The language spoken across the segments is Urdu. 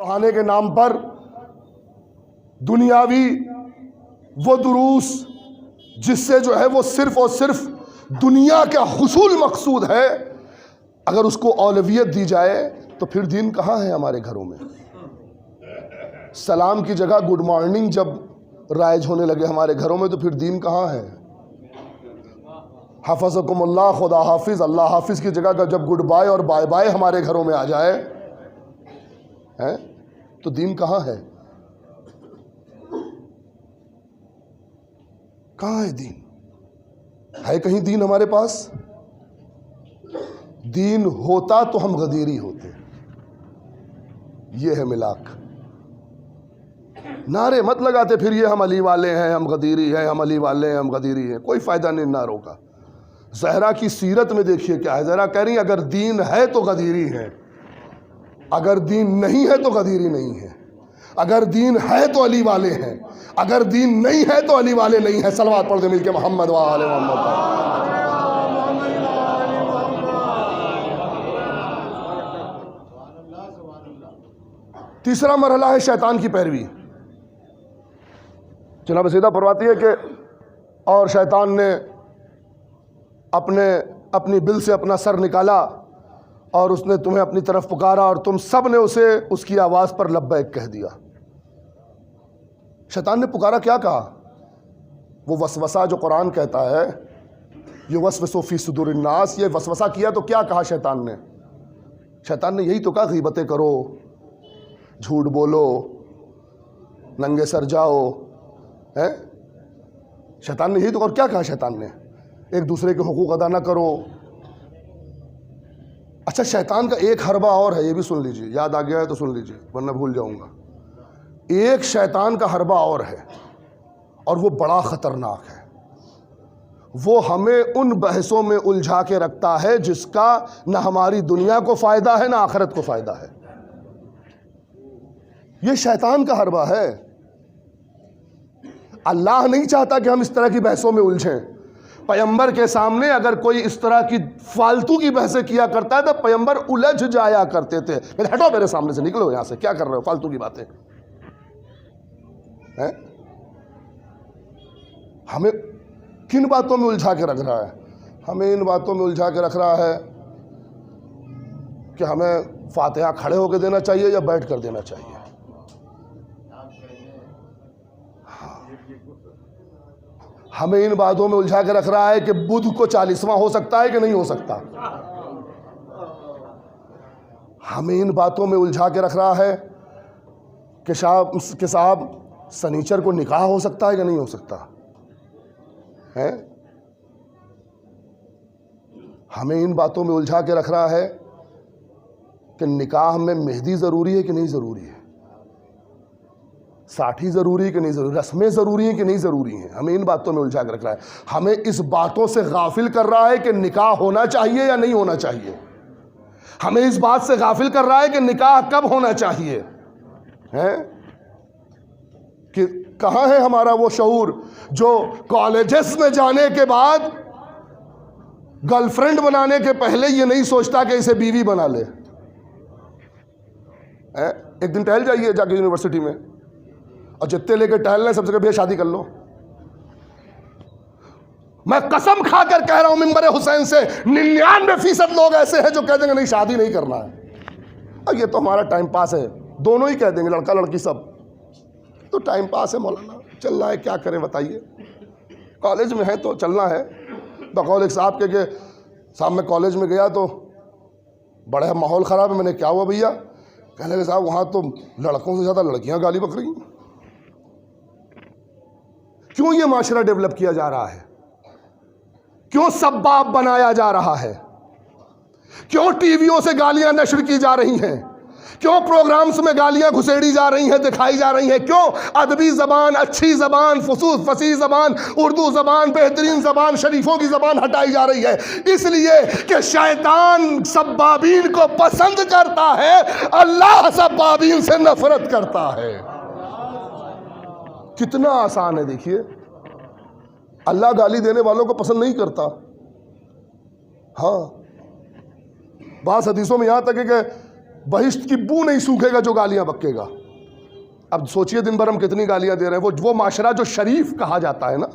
پڑھانے کے نام پر دنیاوی وہ دروس جس سے جو ہے وہ صرف اور صرف دنیا کا حصول مقصود ہے، اگر اس کو اولویت دی جائے تو پھر دین کہاں ہے ہمارے گھروں میں؟ سلام کی جگہ گڈ مارننگ جب رائج ہونے لگے ہمارے گھروں میں تو پھر دین کہاں ہے؟ حفظکم اللہ، خدا حافظ، اللہ حافظ کی جگہ جب گڈ بائے اور بائے بائے ہمارے گھروں میں آ جائے تو دین کہاں ہے؟ کہاں ہے دین؟ ہے کہیں دین ہمارے پاس؟ دین ہوتا تو ہم غدیری ہوتے۔ یہ ہے ملاک۔ نعرے مت لگاتے پھر یہ ہم علی والے ہیں، ہم غدیری ہیں، ہم علی والے ہیں، ہم غدیری ہیں، کوئی فائدہ نہیں نعروں کا۔ زہرا کی سیرت میں دیکھیے کیا ہے، زہرا کہہ رہی ہیں اگر دین ہے تو غدیری ہے، اگر دین نہیں ہے تو غدیری نہیں ہے، اگر دین ہے تو علی والے ہیں، اگر دین نہیں ہے تو علی والے نہیں ہیں۔ صلوات پڑھ دیں مل کے محمد و آل محمد۔ تیسرا مرحلہ ہے شیطان کی پیروی۔ جناب سیدہ فرماتی ہے کہ اور شیطان نے اپنی بل سے اپنا سر نکالا اور اس نے تمہیں اپنی طرف پکارا اور تم سب نے اسے اس کی آواز پر لبیک کہہ دیا۔ شیطان نے پکارا، کیا کہا؟ وہ وسوسہ جو قرآن کہتا ہے، یہ وسوسہ فی صدور الناس، یہ وسوسہ کیا تو کیا کہا شیطان نے؟ شیطان نے یہی تو کہا غیبتیں کرو، جھوٹ بولو، ننگے سر جاؤ، شیطان نے یہی تو، اور کیا کہا شیطان نے؟ ایک دوسرے کے حقوق ادا نہ کرو۔ اچھا شیطان کا ایک حربہ اور ہے، یہ بھی سن لیجئے، یاد آ گیا ہے تو سن لیجئے ورنہ بھول جاؤں گا۔ ایک شیطان کا حربہ اور ہے اور وہ بڑا خطرناک ہے۔ وہ ہمیں ان بحثوں میں الجھا کے رکھتا ہے جس کا نہ ہماری دنیا کو فائدہ ہے نہ آخرت کو فائدہ ہے۔ یہ شیطان کا حربہ ہے۔ اللہ نہیں چاہتا کہ ہم اس طرح کی بحثوں میں الجھیں۔ پیغمبر کے سامنے اگر کوئی اس طرح کی فالتو کی بحثیں کیا کرتا ہے تو پیغمبر الجھ جایا کرتے تھے، ہٹو میرے سامنے سے، نکلو یہاں سے، کیا کر رہے ہو فالتو کی باتیں؟ ہمیں کن باتوں میں الجھا کے رکھ رہا ہے؟ ہمیں ان باتوں میں الجھا کے رکھ رہا ہے کہ ہمیں فاتحہ کھڑے ہو کے دینا چاہیے یا بیٹھ کر دینا چاہیے۔ ہمیں ان باتوں میں الجھا کے رکھ رہا ہے کہ بدھ کو 40واں ہو سکتا ہے کہ نہیں ہو سکتا۔ ہمیں ان باتوں میں الجھا کے رکھ رہا ہے کہ صاحب سنیچر کو نکاح ہو سکتا ہے کہ نہیں ہو سکتا ہے۔ ہمیں ان باتوں میں الجھا کے رکھ رہا ہے کہ نکاح میں مہندی ضروری ہے کہ نہیں ضروری ہے، ساٹھی ضروری ہے کہ نہیں ضروری، رسمیں ضروری ہیں کہ نہیں ضروری ہیں۔ ہمیں ان باتوں میں الجھا کے رکھ رہا ہے۔ ہمیں اس باتوں سے غافل کر رہا ہے کہ نکاح ہونا چاہیے یا نہیں ہونا چاہیے۔ ہمیں اس بات سے غافل کر رہا ہے کہ نکاح کب ہونا چاہیے، کہ کہاں ہے ہمارا وہ شعور جو کالجز میں جانے کے بعد گرل فرینڈ بنانے کے پہلے یہ نہیں سوچتا کہ اسے بیوی بنا لے۔ ایک دن ٹہل جائیے جا کے یونیورسٹی میں، اور جتنے لے کے ٹہل رہے ہیں سب سے کہے شادی کر لو۔ میں قسم کھا کر کہہ رہا ہوں ممبر حسین سے 99% لوگ ایسے ہیں جو کہہ دیں گے نہیں شادی نہیں کرنا ہے، اور یہ تو ہمارا ٹائم پاس ہے۔ دونوں ہی کہہ دیں گے، لڑکا لڑکی سب، تو ٹائم پاس ہے مولانا، چل رہا ہے، کیا کریں بتائیے، کالج میں ہے تو چلنا ہے۔ بقول ایک صاحب کے کہ صاحب میں کالج میں گیا تو بڑا ماحول خراب ہے۔ میں نے کیا ہوا بھیا؟ کہنے لگے صاحب وہاں تو لڑکوں سے زیادہ لڑکیاں گالی بک رہی ہیں۔ کیوں یہ معاشرہ ڈیولپ کیا جا رہا ہے؟ کیوں سباب بنایا جا رہا ہے؟ کیوں ٹی ویوں سے گالیاں نشر کی جا رہی ہیں؟ کیوں پروگرامز میں گالیاں گھسیڑی جا رہی ہیں، دکھائی جا رہی ہیں؟ کیوں ادبی زبان، اچھی زبان، فصیح زبان، اردو زبان، بہترین زبان، شریفوں کی زبان ہٹائی جا رہی ہے؟ اس لیے کہ شیطان سبابین کو پسند کرتا ہے، اللہ سبابین سے نفرت کرتا ہے۔ کتنا آسان ہے دیکھیے، اللہ گالی دینے والوں کو پسند نہیں کرتا۔ ہاں بعض حدیثوں میں یہاں تک ہے کہ بہشت کی بو نہیں سوکھے گا جو گالیاں بکے گا۔ اب سوچئے دن بھر ہم کتنی گالیاں دے رہے ہیں۔ وہ معاشرہ جو شریف کہا جاتا ہے نا،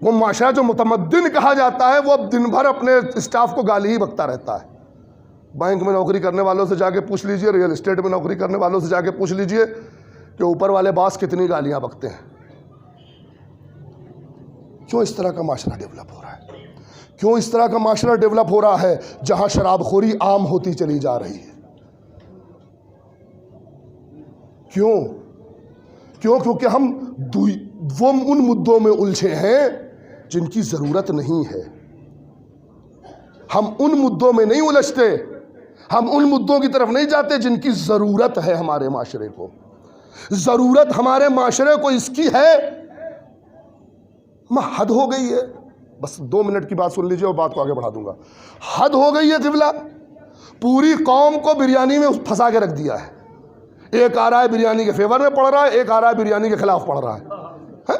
وہ معاشرہ جو متمدن کہا جاتا ہے، وہ اب دن بھر اپنے اسٹاف کو گالی ہی بکتا رہتا ہے۔ بینک میں نوکری کرنے والوں سے جا کے پوچھ لیجئے، ریئل اسٹیٹ میں نوکری کرنے والوں سے جا کے پوچھ لیجئے کہ اوپر والے باس کتنی گالیاں بکتے ہیں۔ کیوں اس طرح کا معاشرہ ڈیولپ ہو رہا ہے؟ کیوں اس طرح کا معاشرہ ڈیولپ ہو رہا ہے جہاں شراب خوری عام ہوتی چلی جا رہی ہے؟ کیوں؟ کیونکہ ہم وہ ان مدوں میں الجھے ہیں جن کی ضرورت نہیں ہے۔ ہم ان مدوں میں نہیں الجھتے، ہم ان مدوں کی طرف نہیں جاتے جن کی ضرورت ہے ہمارے معاشرے کو۔ ضرورت ہمارے معاشرے کو اس کی ہے، حد ہو گئی ہے، بس 2 منٹ کی بات سن لیجئے اور بات کو آگے بڑھا دوں گا۔ حد ہو گئی ہے قبلہ، پوری قوم کو بریانی میں پھنسا کے رکھ دیا ہے۔ ایک آ رہا ہے بریانی کے فیور میں پڑھ رہا ہے، ایک آ رہا ہے بریانی کے خلاف پڑھ رہا ہے۔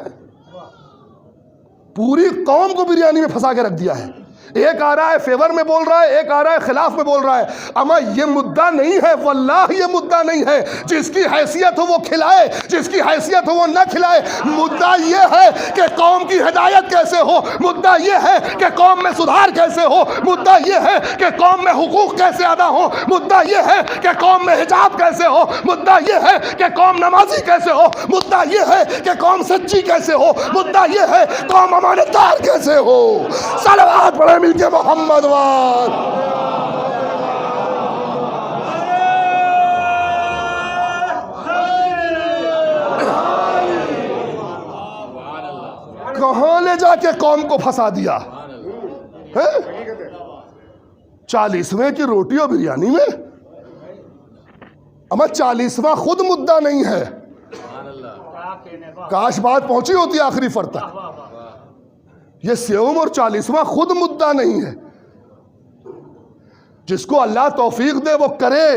پوری قوم کو بریانی میں پھنسا کے رکھ دیا ہے۔ ایک آ رہا ہے فیور میں بول رہا ہے، ایک آ رہا ہے خلاف میں بول رہا ہے۔ اما یہ مدعا نہیں ہے، واللہ یہ مدعا نہیں ہے۔ جس کی حیثیت ہو وہ کھلائے، جس کی حیثیت ہو وہ نہ کھلائے۔ مدعا یہ ہے کہ قوم کی ہدایت کیسے ہو، مدعا یہ ہے کہ قوم میں سدھار کیسے ہو، مدعا یہ ہے کہ قوم میں حقوق کیسے ادا ہو، مدعا یہ ہے کہ قوم میں حجاب کیسے ہو، مدعا یہ ہے کہ قوم نمازی کیسے ہو، مدعا یہ ہے کہ قوم سچی کیسے ہو، مدعا یہ ہے قوم امانتدار کیسے ہو۔ صلوات پڑھیں مل کے محمد وال۔ کہاں لے جا کے قوم کو پھنسا دیا؟ 40ویں کی روٹی اور بریانی میں؟ اما 40واں خود مدعا نہیں ہے، کاش بات پہنچی ہوتی آخری فرد تک۔ یہ سیوم اور 40واں خود مدعا نہیں ہے۔ جس کو اللہ توفیق دے وہ کرے،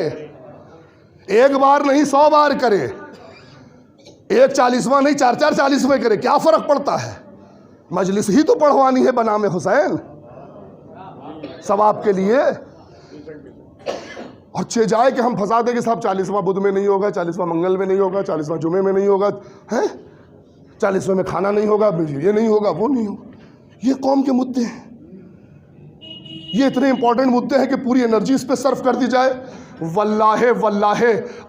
ایک بار نہیں 100 بار کرے، ایک 40واں نہیں 4 40ویں کرے، کیا فرق پڑتا ہے؟ مجلس ہی تو پڑھوانی ہے بنام حسین ثواب کے لیے۔ اور چھ جائے کہ ہم پھنسا دیں کہ صاحب 40واں بدھ میں نہیں ہوگا، 40واں منگل میں نہیں ہوگا، 40واں جمعے میں نہیں ہوگا، 40ویں میں کھانا نہیں ہوگا، یہ نہیں ہوگا، وہ نہیں ہوگا۔ یہ قوم کے مدعے ہیں، یہ اتنے امپورٹنٹ مدعے ہیں کہ پوری انرجی اس پہ صرف کر دی جائے۔ واللہ واللہ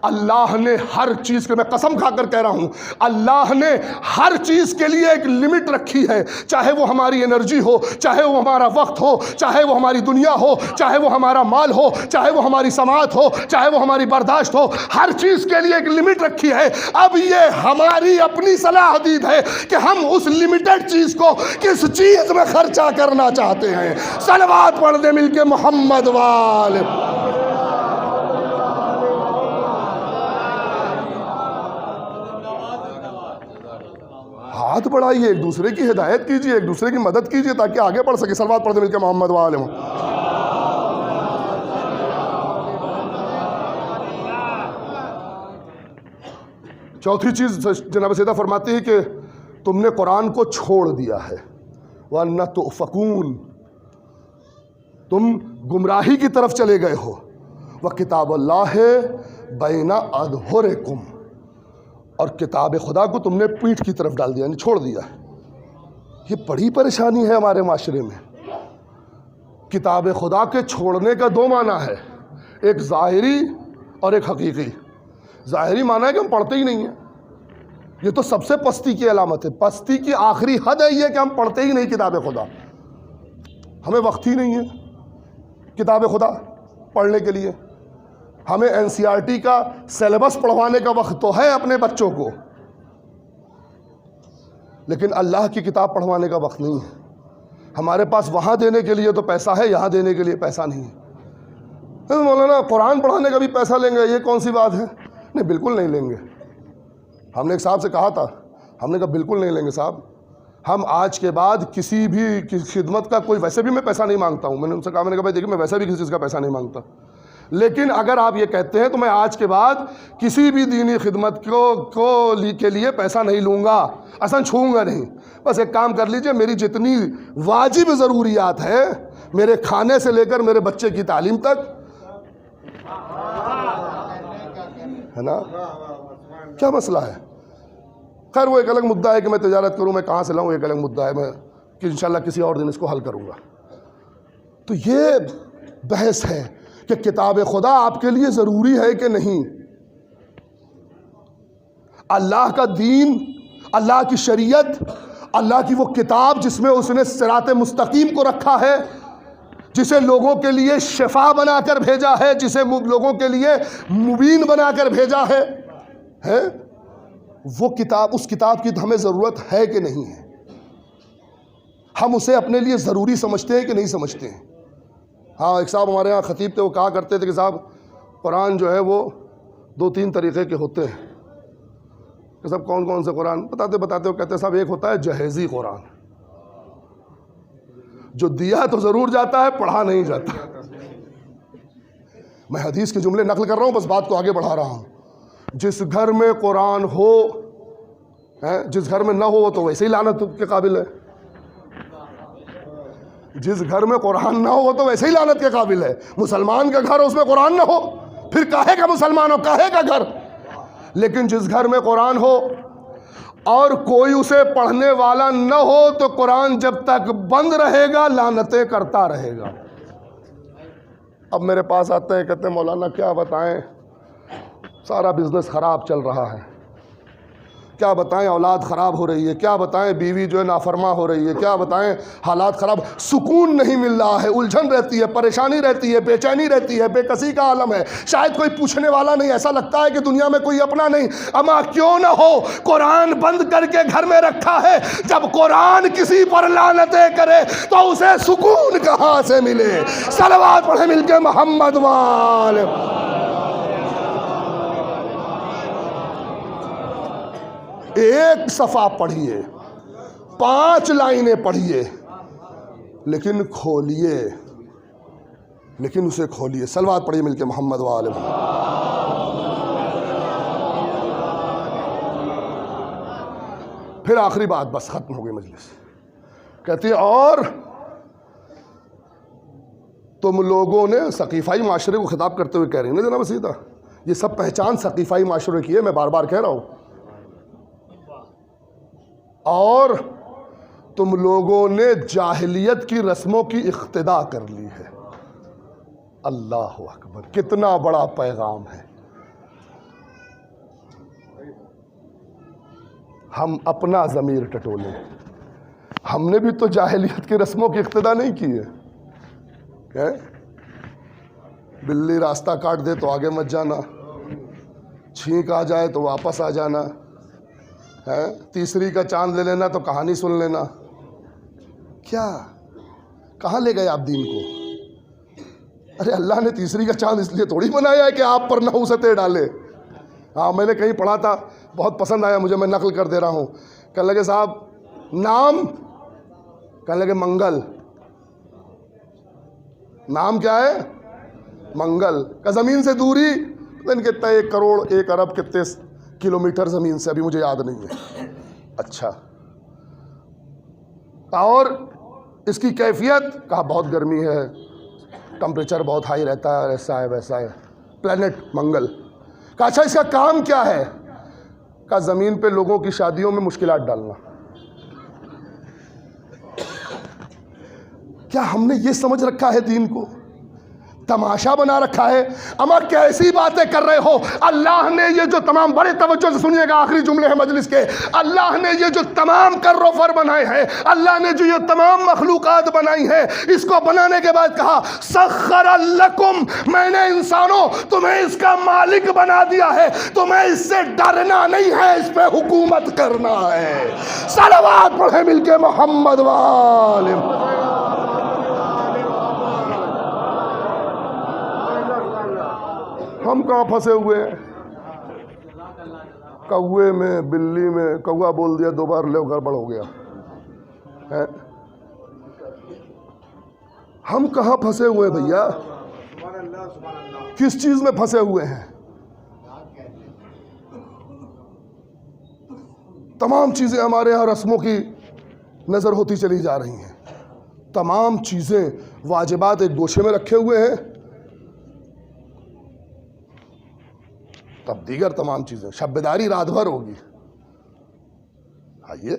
اللہ نے ہر چیز کے، میں قسم کھا کر کہہ رہا ہوں، اللہ نے ہر چیز کے لیے ایک لمٹ رکھی ہے، چاہے وہ ہماری انرجی ہو، چاہے وہ ہمارا وقت ہو، چاہے وہ ہماری دنیا ہو، چاہے وہ ہمارا مال ہو، چاہے وہ ہماری سماعت ہو، چاہے وہ ہماری برداشت ہو، ہر چیز کے لیے ایک لمٹ رکھی ہے۔ اب یہ ہماری اپنی صلاح دید ہے کہ ہم اس لمیٹڈ چیز کو کس چیز میں خرچہ کرنا چاہتے ہیں۔ صلوات پڑھ دے مل کے محمد وال۔ ہاتھ بڑھائیے، ایک دوسرے کی ہدایت کیجیے، ایک دوسرے کی مدد کیجیے تاکہ آگے بڑھ سکے۔ صلوات پڑھ دے مل کے محمد وآلہ۔ چوتھی چیز جناب سیدہ فرماتی ہے کہ تم نے قرآن کو چھوڑ دیا ہے، وَأَنَّ تُؤْفَكُونَ، تم گمراہی کی طرف چلے گئے ہو۔ وَكِتَابَ اللَّهِ بَيْنَ أَظْهُرِكُمْ، اور کتاب خدا کو تم نے پیٹھ کی طرف ڈال دیا، یعنی چھوڑ دیا ہے۔ یہ بڑی پریشانی ہے ہمارے معاشرے میں۔ کتاب خدا کے چھوڑنے کا 2 معنی ہے، ایک ظاہری اور ایک حقیقی۔ ظاہری معنی ہے کہ ہم پڑھتے ہی نہیں ہیں، یہ تو سب سے پستی کی علامت ہے، پستی کی آخری حد ہے یہ کہ ہم پڑھتے ہی نہیں کتاب خدا، ہمیں وقت ہی نہیں ہے کتاب خدا پڑھنے کے لیے۔ ہمیں NCERT کا سیلیبس پڑھوانے کا وقت تو ہے اپنے بچوں کو، لیکن اللہ کی کتاب پڑھوانے کا وقت نہیں ہے۔ ہمارے پاس وہاں دینے کے لیے تو پیسہ ہے، یہاں دینے کے لیے پیسہ نہیں ہے۔ مولانا قرآن پڑھانے کا بھی پیسہ لیں گے، یہ کون سی بات ہے؟ نہیں، بالکل نہیں لیں گے۔ ہم نے ایک صاحب سے کہا تھا، ہم نے کہا بالکل نہیں لیں گے صاحب، ہم آج کے بعد کسی بھی خدمت کا کوئی، ویسے بھی میں پیسہ نہیں مانگتا ہوں، میں نے ان سے کہا، میں نے کہا بھائی دیکھیں میں ویسے بھی کسی چیز کا پیسہ نہیں مانگتا، لیکن اگر آپ یہ کہتے ہیں تو میں آج کے بعد کسی بھی دینی خدمت کے لیے پیسہ نہیں لوں گا، اصلا چھوؤں گا نہیں۔ بس ایک کام کر لیجئے، میری جتنی واجب ضروریات ہے، میرے کھانے سے لے کر میرے بچے کی تعلیم تک، ہے نا؟ کیا مسئلہ ہے؟ خیر وہ ایک الگ مدعا ہے کہ میں تجارت کروں، میں کہاں سے لاؤں، ایک الگ مدعا ہے، میں کہ انشاءاللہ کسی اور دن اس کو حل کروں گا۔ تو یہ بحث ہے کہ کتاب خدا آپ کے لیے ضروری ہے کہ نہیں۔ اللہ کا دین، اللہ کی شریعت، اللہ کی وہ کتاب جس میں اس نے صراط مستقیم کو رکھا ہے، جسے لوگوں کے لیے شفا بنا کر بھیجا ہے، جسے لوگوں کے لیے مبین بنا کر بھیجا ہے وہ کتاب، اس کتاب کی ہمیں ضرورت ہے کہ نہیں ہے؟ ہم اسے اپنے لیے ضروری سمجھتے ہیں کہ نہیں سمجھتے ہیں؟ ہاں، ایک صاحب ہمارے ہاں خطیب تھے، وہ کہا کرتے تھے کہ صاحب قرآن جو ہے وہ 2-3 طریقے کے ہوتے ہیں۔ کہ صاحب کون کون سے قرآن؟ بتاتے وہ کہتے ہیں صاحب ایک ہوتا ہے جہیزی قرآن، جو دیا تو ضرور جاتا ہے، پڑھا نہیں جاتا۔ میں حدیث کے جملے نقل کر رہا ہوں، بس بات کو آگے بڑھا رہا ہوں۔ جس گھر میں قرآن ہو، جس گھر میں نہ ہو وہ تو ویسے ہی لعنت کے قابل ہے۔ جس گھر میں قرآن نہ ہو وہ تو ویسے ہی لعنت کے قابل ہے۔ مسلمان کا گھر، اس میں قرآن نہ ہو، پھر کاہے کا مسلمان ہو، کاہے کا گھر؟ لیکن جس گھر میں قرآن ہو اور کوئی اسے پڑھنے والا نہ ہو تو قرآن جب تک بند رہے گا لعنتیں کرتا رہے گا۔ اب میرے پاس آتے ہیں، کہتے ہیں مولانا کیا بتائیں، سارا بزنس خراب چل رہا ہے، کیا بتائیں اولاد خراب ہو رہی ہے، کیا بتائیں بیوی جو ہے نافرما ہو رہی ہے، کیا بتائیں حالات خراب، سکون نہیں مل رہا ہے، الجھن رہتی ہے، پریشانی رہتی ہے، بے چینی رہتی ہے، بے کسی کا عالم ہے، شاید کوئی پوچھنے والا نہیں، ایسا لگتا ہے کہ دنیا میں کوئی اپنا نہیں۔ اما کیوں نہ ہو قرآن بند کر کے گھر میں رکھا ہے، جب قرآن کسی پر لعنتیں کرے تو اسے سکون کہاں سے ملے؟ صلوات پڑھیں مل کے محمد وال۔ ایک صفحہ پڑھیے، 5 لائنیں پڑھیے، لیکن کھولیے، لیکن اسے کھولیے۔ صلوات پڑھیے مل کے محمد وآل محمد۔ پھر آخری بات، بس ختم ہو گئی مجلس، کہتی ہے اور تم لوگوں نے، ثقیفائی معاشرے کو خطاب کرتے ہوئے کہہ رہی ہیں نا جناب سیدہ، یہ سب پہچان ثقیفائی معاشرے کی ہے، میں بار بار کہہ رہا ہوں، اور تم لوگوں نے جاہلیت کی رسموں کی اقتدا کر لی ہے۔ اللہ اکبر، کتنا بڑا پیغام ہے۔ ہم اپنا ضمیر ٹٹولیں، ہم نے بھی تو جاہلیت کی رسموں کی اقتدا نہیں کی ہے۔ بلی راستہ کاٹ دے تو آگے مت جانا، چھینک آ جائے تو واپس آ جانا، تیسری کا چاند لے لینا تو کہانی سن لینا۔ کیا کہاں لے گئے آپ دین کو؟ ارے اللہ نے تیسری کا چاند اس لیے تھوڑی بنایا ہے کہ آپ پر نحوستیں ڈالے۔ ہاں، میں نے کہیں پڑھا تھا، بہت پسند آیا مجھے، میں نقل کر دے رہا ہوں۔ کہنے لگے صاحب نام، کہنے لگے منگل۔ نام کیا ہے؟ منگل۔ کا زمین سے دوری ان کتنا 1 کروڑ 1 ارب کتنے کلومیٹر زمین سے، ابھی مجھے یاد نہیں ہے۔ اچھا، اور اس کی کیفیت؟ کہا بہت گرمی ہے، ٹمپریچر بہت ہائی رہتا ہے، ایسا ہے ویسا ہے، پلینٹ منگل۔ کہا اچھا اس کا کام کیا ہے؟ کہا زمین پہ لوگوں کی شادیوں میں مشکلات ڈالنا۔ کیا ہم نے یہ سمجھ رکھا ہے دین کو؟ تماشا بنا رکھا ہے؟ اما کیسی باتیں کر رہے ہو؟ اللہ نے یہ جو تمام، بڑے توجہ سے سنیے گا، آخری جملے ہیں مجلس کے، اللہ نے یہ جو تمام کر و فر بنائے ہیں، اللہ نے جو یہ تمام مخلوقات بنائی ہیں، اس کو بنانے کے بعد کہا سخر لکم، میں نے انسانوں تمہیں اس کا مالک بنا دیا ہے، تمہیں اس سے ڈرنا نہیں ہے، اس پہ حکومت کرنا ہے۔ صلوات پڑھیں مل کے محمد وآل۔ ہم کہاں پھنسے ہوئے ہیں؟ کوے میں، بلی میں، کوا بول دیا 2 بار، لو گڑبڑ ہو گیا۔ ہم کہاں پھنسے ہوئے بھیا؟ کس چیز میں پھنسے ہوئے ہیں؟ تمام چیزیں ہمارے ہاں رسموں کی نظر ہوتی چلی جا رہی ہیں، تمام چیزیں واجبات ایک گوشے میں رکھے ہوئے ہیں، تب دیگر تمام چیزیں. شب بیداری رات بھر ہوگی. آئیے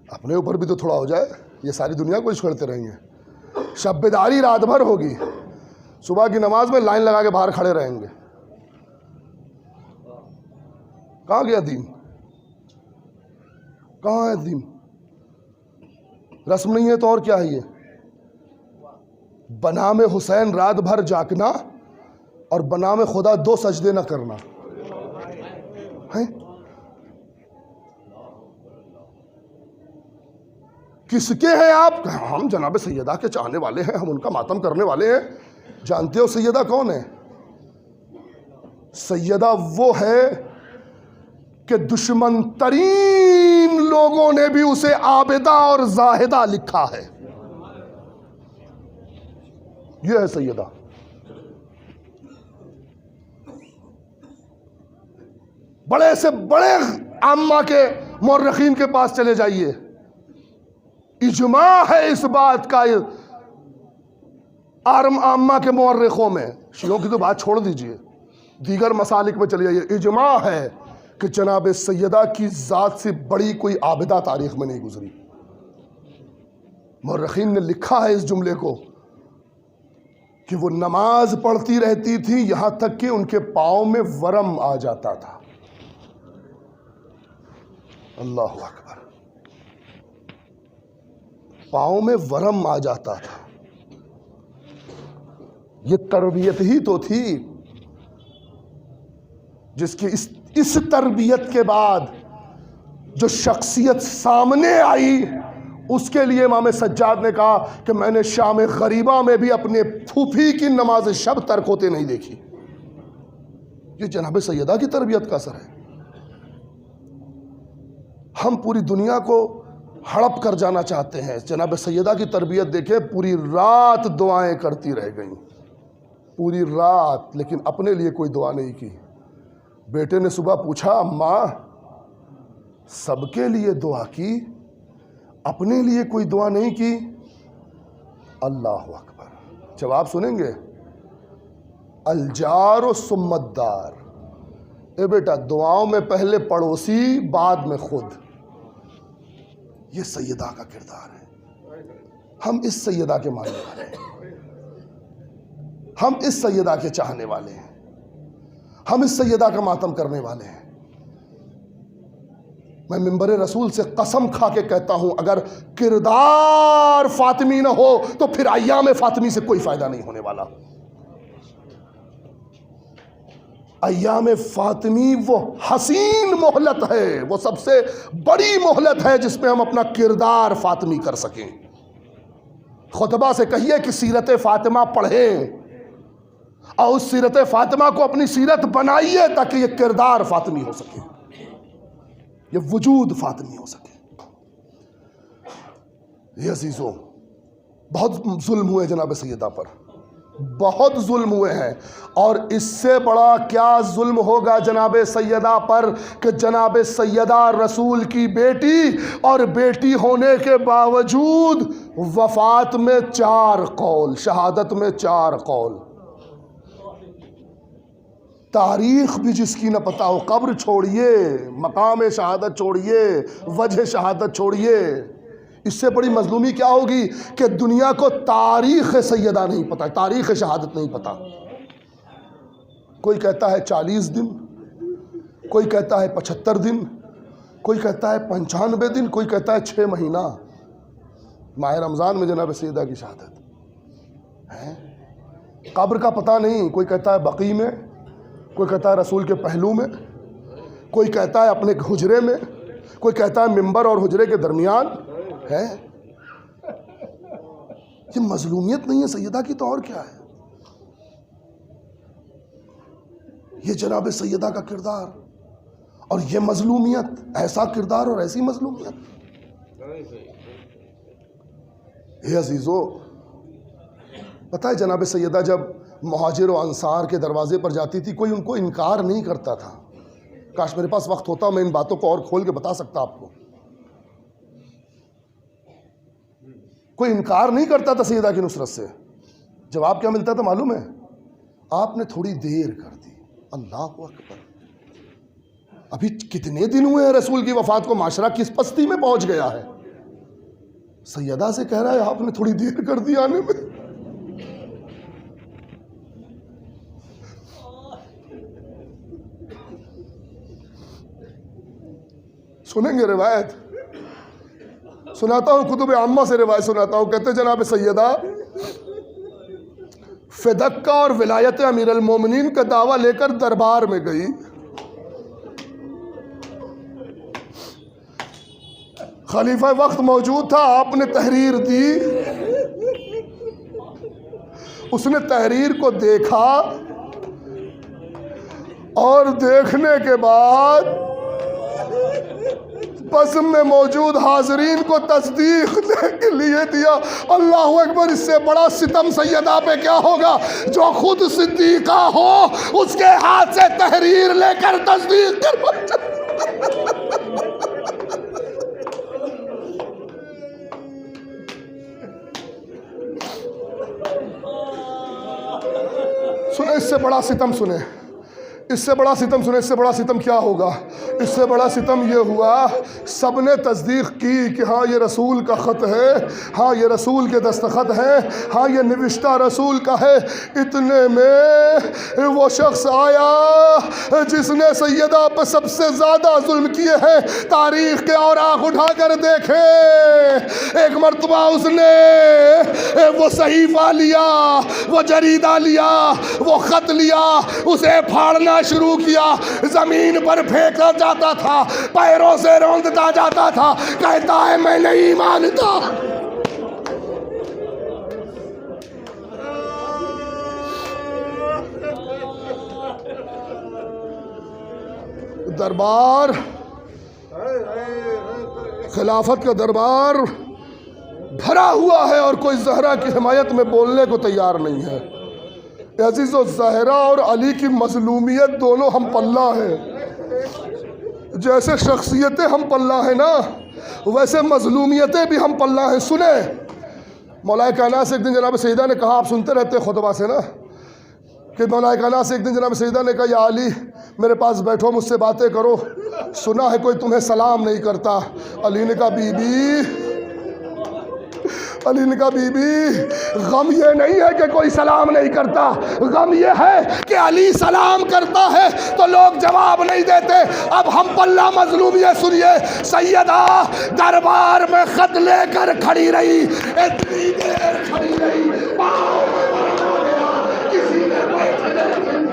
اپنے اوپر بھی تو تھوڑا ہو جائے, یہ ساری دنیا کو چھوڑتے رہیں گے. شب بیداری رات بھر ہوگی, صبح کی نماز میں لائن لگا کے باہر کھڑے رہیں گے. کہاں گیا دین؟ کہاں ہے دین؟ رسم نہیں ہے تو اور کیا ہے یہ؟ بنام حسین رات بھر جاگنا اور بنام خدا 2 سجدے نہ کرنا ہے. کس کے ہیں آپ؟ ہم جناب سیدہ کے چاہنے والے ہیں, ہم ان کا ماتم کرنے والے ہیں. جانتے ہو سیدہ کون ہے؟ سیدہ وہ ہے کہ دشمن ترین لوگوں نے بھی اسے عابدہ اور زاہدہ لکھا ہے. یہ ہے سیدہ. بڑے سے بڑے عامہ کے مورخین کے پاس چلے جائیے, اجماع ہے اس بات کا. عامہ کے مورخوں میں, شیعوں کی تو بات چھوڑ دیجئے, دیگر مسالک میں چلے جائیے, اجماع ہے کہ جناب سیدہ کی ذات سے بڑی کوئی عابدہ تاریخ میں نہیں گزری. مورخین نے لکھا ہے اس جملے کو کہ وہ نماز پڑھتی رہتی تھی یہاں تک کہ ان کے پاؤں میں ورم آ جاتا تھا. اللہ اکبر, پاؤں میں ورم آ جاتا تھا. یہ تربیت ہی تو تھی جس کی اس تربیت کے بعد جو شخصیت سامنے آئی, اس کے لیے امام سجاد نے کہا کہ میں نے شام غریبہ میں بھی اپنے پھوپھی کی نماز شب ترک ہوتے نہیں دیکھی. یہ جناب سیدہ کی تربیت کا اثر ہے. ہم پوری دنیا کو ہڑپ کر جانا چاہتے ہیں, جناب سیدہ کی تربیت دیکھیں, پوری رات دعائیں کرتی رہ گئیں, پوری رات, لیکن اپنے لیے کوئی دعا نہیں کی. بیٹے نے صبح پوچھا, اماں سب کے لیے دعا کی, اپنے لیے کوئی دعا نہیں کی؟ اللہ اکبر. جواب سنیں گے, الجار ثم الدار. اے بیٹا, دعاؤں میں پہلے پڑوسی بعد میں خود. یہ سیدہ کا کردار ہے. ہم اس سیدہ کے ماننے والے ہیں, ہم اس سیدہ کے چاہنے والے ہیں, ہم اس سیدہ کا ماتم کرنے والے ہیں. میں منبر رسول سے قسم کھا کے کہتا ہوں, اگر کردار فاطمی نہ ہو تو پھر ایام فاطمی سے کوئی فائدہ نہیں ہونے والا. ایام فاطمی وہ حسین مہلت ہے, وہ سب سے بڑی مہلت ہے جس میں ہم اپنا کردار فاطمی کر سکیں. خطبہ سے کہیے کہ سیرت فاطمہ پڑھیں اور اس سیرت فاطمہ کو اپنی سیرت بنائیے تاکہ یہ کردار فاطمی ہو سکے, یہ وجود فاطمی ہو سکے. یہ عزیزوں, بہت ظلم ہوئے جناب سیدہ پر, بہت ظلم ہوئے ہیں, اور اس سے بڑا کیا ظلم ہوگا جناب سیدہ پر کہ جناب سیدہ رسول کی بیٹی, اور بیٹی ہونے کے باوجود وفات میں 4 قول, شہادت میں 4 قول. تاریخ بھی جس کی نہ پتا ہو, قبر چھوڑیے, مقام شہادت چھوڑیے, وجہ شہادت چھوڑیے, اس سے بڑی مظلومی کیا ہوگی کہ دنیا کو تاریخ سیدہ نہیں پتا, تاریخ شہادت نہیں پتا. کوئی کہتا ہے 40 دن, کوئی کہتا ہے 75 دن, کوئی کہتا ہے 95 دن, کوئی کہتا ہے 6 مہینہ. ماہ رمضان میں جناب سیدہ کی شہادت ہے. قبر کا پتہ نہیں, کوئی کہتا ہے بقیع میں, کوئی کہتا ہے رسول کے پہلو میں, کوئی کہتا ہے اپنے حجرے میں, کوئی کہتا ہے ممبر اور حجرے کے درمیان ہے. یہ مظلومیت نہیں ہے سیدہ کی تو اور کیا ہے؟ یہ جناب سیدہ کا کردار اور یہ مظلومیت, ایسا کردار اور ایسی مظلومیت. اے عزیزو, پتہ ہے جناب سیدہ جب مہاجر و انصار کے دروازے پر جاتی تھی, کوئی ان کو انکار نہیں کرتا تھا. کاش میرے پاس وقت ہوتا, میں ان باتوں کو اور کھول کے بتا سکتا آپ کو. کوئی انکار نہیں کرتا تھا سیدہ کی نصرت سے. جواب کیا ملتا تھا معلوم ہے؟ آپ نے تھوڑی دیر کر دی. اللہ اکبر. ابھی کتنے دن ہوئے ہیں رسول کی وفات کو، معاشرہ کس پستی میں پہنچ گیا ہے؟ سیدہ سے کہہ رہا ہے آپ نے تھوڑی دیر کر دی آنے میں۔ سنیں گے روایت، سناتا ہوں، کتب عامہ سے روایت سناتا ہوں۔ کہتے جناب سیدہ فدق کا اور ولایت امیر المومنین کا دعویٰ لے کر دربار میں گئی۔ خلیفہ وقت موجود تھا، آپ نے تحریر دی، اس نے تحریر کو دیکھا اور دیکھنے کے بعد بزم میں موجود حاضرین کو تصدیق دے کے لیے دیا۔ اللہ اکبر، اس سے بڑا ستم سیدہ پہ کیا ہوگا؟ جو خود صدیقہ ہو اس کے ہاتھ سے تحریر لے کر تصدیق کر۔ سنیں اس سے بڑا ستم، سنیں اس سے بڑا ستم، سنیں اس سے بڑا ستم کیا ہوگا؟ اس سے بڑا ستم یہ ہوا سب نے تصدیق کی کہ ہاں یہ رسول کا خط ہے، ہاں یہ رسول کے دستخط ہے، ہاں یہ نوشتہ رسول کا ہے۔ اتنے میں وہ شخص آیا جس نے سیدہ پہ سب سے زیادہ ظلم کیے ہیں، تاریخ کے اوراق اٹھا کر دیکھے۔ ایک مرتبہ اس نے وہ صحیفہ لیا، وہ جریدہ لیا، وہ خط لیا، اسے پھاڑنا شروع کیا، زمین پر پھینکا جاتا تھا، پیروں سے روندتا جاتا تھا، کہتا ہے میں نہیں مانتا۔ دربار، خلافت کا دربار بھرا ہوا ہے اور کوئی زہرا کی حمایت میں بولنے کو تیار نہیں ہے۔ عزیز و زہرا اور علی کی مظلومیت دونوں ہم پلہ ہیں۔ جیسے شخصیتیں ہم پلہ ہیں نا، ویسے مظلومیتیں بھی ہم پلہ ہیں۔ سنیں، مولا کائنات سے ایک دن جناب سیدہ نے کہا، آپ سنتے رہتے خطبہ سے نا، کہ مولا کائنات سے ایک دن جناب سیدہ نے کہا یا علی میرے پاس بیٹھو، مجھ سے باتیں کرو، سنا ہے کوئی تمہیں سلام نہیں کرتا۔ علی نے کہا بی بی، علی نے کہا بی بی، غم یہ نہیں ہے کہ کوئی سلام نہیں کرتا، غم یہ ہے کہ علی سلام کرتا ہے تو لوگ جواب نہیں دیتے۔ اب ہم پلہ مظلومیت سنیے۔ سیدہ دربار میں خط لے کر کھڑی رہی، اتنی دیر کھڑی رہی، پاؤں میں درد ہو گیا، کسی نے بیٹھنے نہیں۔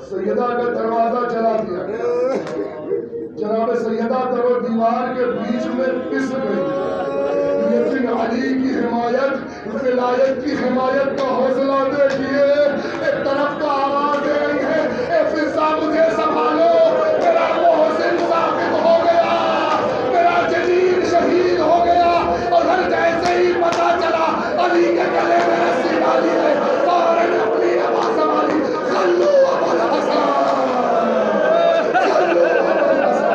سیدہ کا دروازہ چلا دیا، جناب سیدہ در و دیوار کے بیچ میں پس گئی، لیکن علی کی حمایت، ولایت کی حمایت کا حوصلہ دیکھیے۔ ایک طرف کا آواز دے رہی ہے اے فضا مجھے سنبھالو، میرا محسن ثابت ہو گیا، میرا جلیل شہید ہو گیا، اور ہر جیسے ہی پتا چلا علی کے گلے میں رسی ڈالی ہے، فوراً اپنی آواز سنبھالی، خلو ابو الحسن، خلو ابو الحسن۔